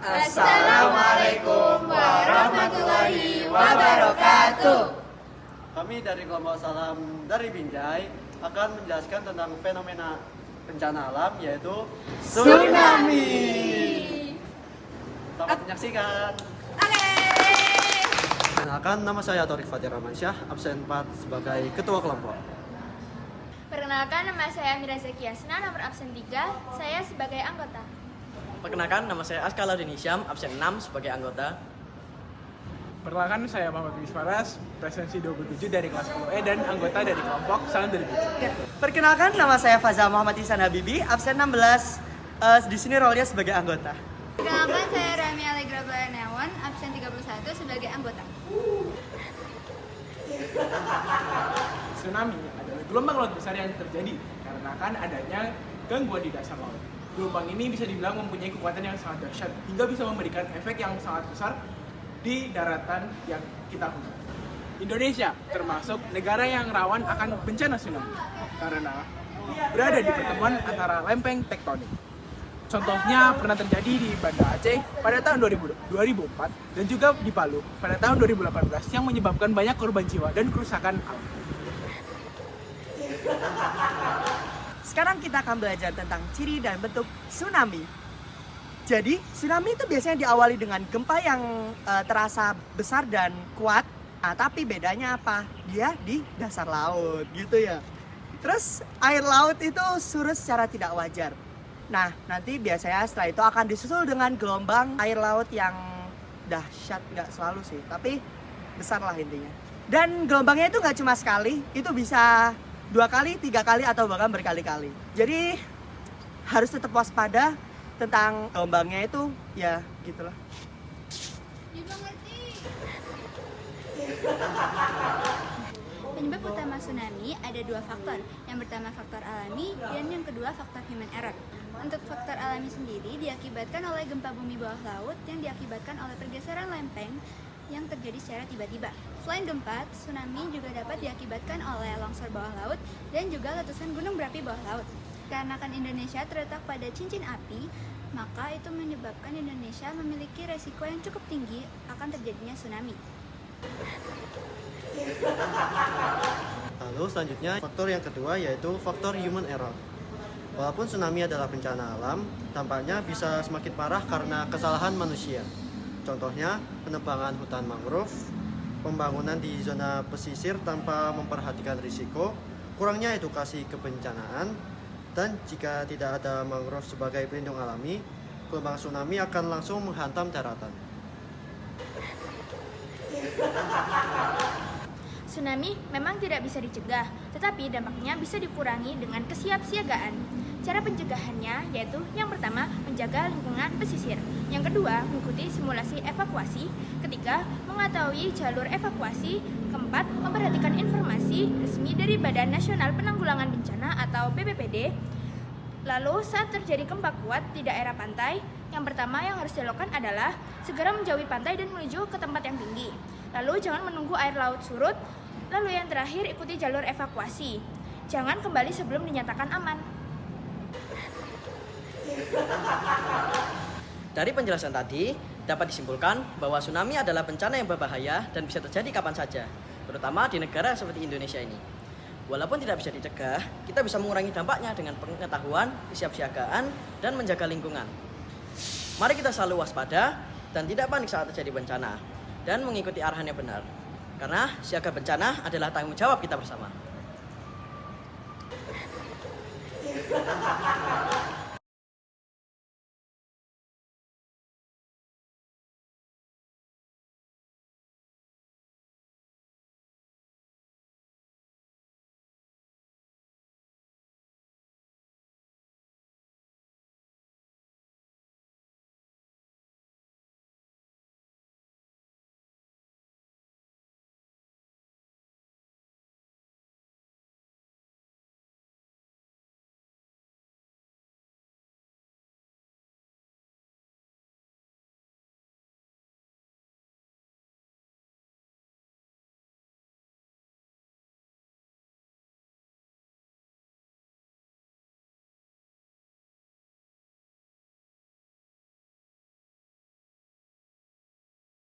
Assalamualaikum warahmatullahi wabarakatuh. Kami dari kelompok Salam dari Binjai akan menjelaskan tentang fenomena bencana alam yaitu tsunami. Selamat menyaksikan. Perkenalkan, nama saya Torik Fatir Ramansyah, absen 4 sebagai ketua kelompok. Perkenalkan, nama saya Mira Zakiasna, nomor absen 3, saya sebagai anggota. Perkenalkan, nama saya Askala Denisham, absen 6 sebagai anggota. Perkenalkan, saya Muhammad Wiswaras, presensi 27 dari kelas 10E dan anggota dari kelompok Salam dari Binjai. Perkenalkan, nama saya Fazal Muhammad Ihsan Habibi, absen 16, di sini role-nya sebagai anggota. Perkenalkan, saya Rami Allegra Balanewan, absen 31 sebagai anggota. Tsunami adalah gelombang laut besar yang terjadi karena adanya gangguan di dasar laut. Gelombang ini bisa dibilang mempunyai kekuatan yang sangat dahsyat hingga bisa memberikan efek yang sangat besar di daratan yang kita huni. Indonesia termasuk negara yang rawan akan bencana tsunami karena berada di pertemuan antara lempeng tektonik. Contohnya pernah terjadi di Banda Aceh pada tahun 2004 dan juga di Palu pada tahun 2018 yang menyebabkan banyak korban jiwa dan kerusakan alam. Sekarang kita akan belajar tentang ciri dan bentuk tsunami. Jadi, tsunami itu biasanya diawali dengan gempa yang terasa besar dan kuat. Nah, tapi bedanya apa? Dia di dasar laut, gitu ya. Terus, air laut itu surut secara tidak wajar. Nah, nanti biasanya setelah itu akan disusul dengan gelombang air laut yang dahsyat, nggak selalu sih, tapi besar lah intinya. Dan gelombangnya itu nggak cuma sekali, itu bisa 2 kali, 3 kali, atau bahkan berkali-kali. Jadi harus tetap waspada tentang gelombangnya itu, ya gitulah. Penyebab utama tsunami ada 2 faktor. Yang pertama faktor alami dan yang kedua faktor human error. Untuk faktor alami sendiri diakibatkan oleh gempa bumi bawah laut yang diakibatkan oleh pergeseran lempeng yang terjadi secara tiba-tiba. Selain gempa, tsunami juga dapat diakibatkan oleh longsor bawah laut dan juga letusan gunung berapi bawah laut. Karena Indonesia terletak pada cincin api, maka itu menyebabkan Indonesia memiliki resiko yang cukup tinggi akan terjadinya tsunami. Lalu selanjutnya faktor yang kedua yaitu faktor human error. Walaupun tsunami adalah bencana alam, tampaknya bisa semakin parah karena kesalahan manusia. Contohnya penebangan hutan mangrove, pembangunan di zona pesisir tanpa memperhatikan risiko, kurangnya edukasi kebencanaan, dan jika tidak ada mangrove sebagai pelindung alami, gelombang tsunami akan langsung menghantam daratan. Tsunami memang tidak bisa dicegah, tetapi dampaknya bisa dikurangi dengan kesiapsiagaan. Cara pencegahannya yaitu yang pertama, menjaga lingkungan pesisir. Yang kedua, mengikuti simulasi evakuasi. Ketiga, mengetahui jalur evakuasi. Keempat, memperhatikan informasi resmi dari Badan Nasional Penanggulangan Bencana atau BPBD. Lalu saat terjadi gempa kuat di daerah pantai, yang pertama yang harus dilakukan adalah segera menjauhi pantai dan menuju ke tempat yang tinggi. Lalu jangan menunggu air laut surut. Lalu yang terakhir, ikuti jalur evakuasi. Jangan kembali sebelum dinyatakan aman. Dari penjelasan tadi, dapat disimpulkan bahwa tsunami adalah bencana yang berbahaya dan bisa terjadi kapan saja, terutama di negara seperti Indonesia ini. Walaupun tidak bisa dicegah, kita bisa mengurangi dampaknya dengan pengetahuan, kesiapsiagaan, dan menjaga lingkungan. Mari kita selalu waspada dan tidak panik saat terjadi bencana, dan mengikuti arahan yang benar. Karena siaga bencana adalah tanggung jawab kita bersama.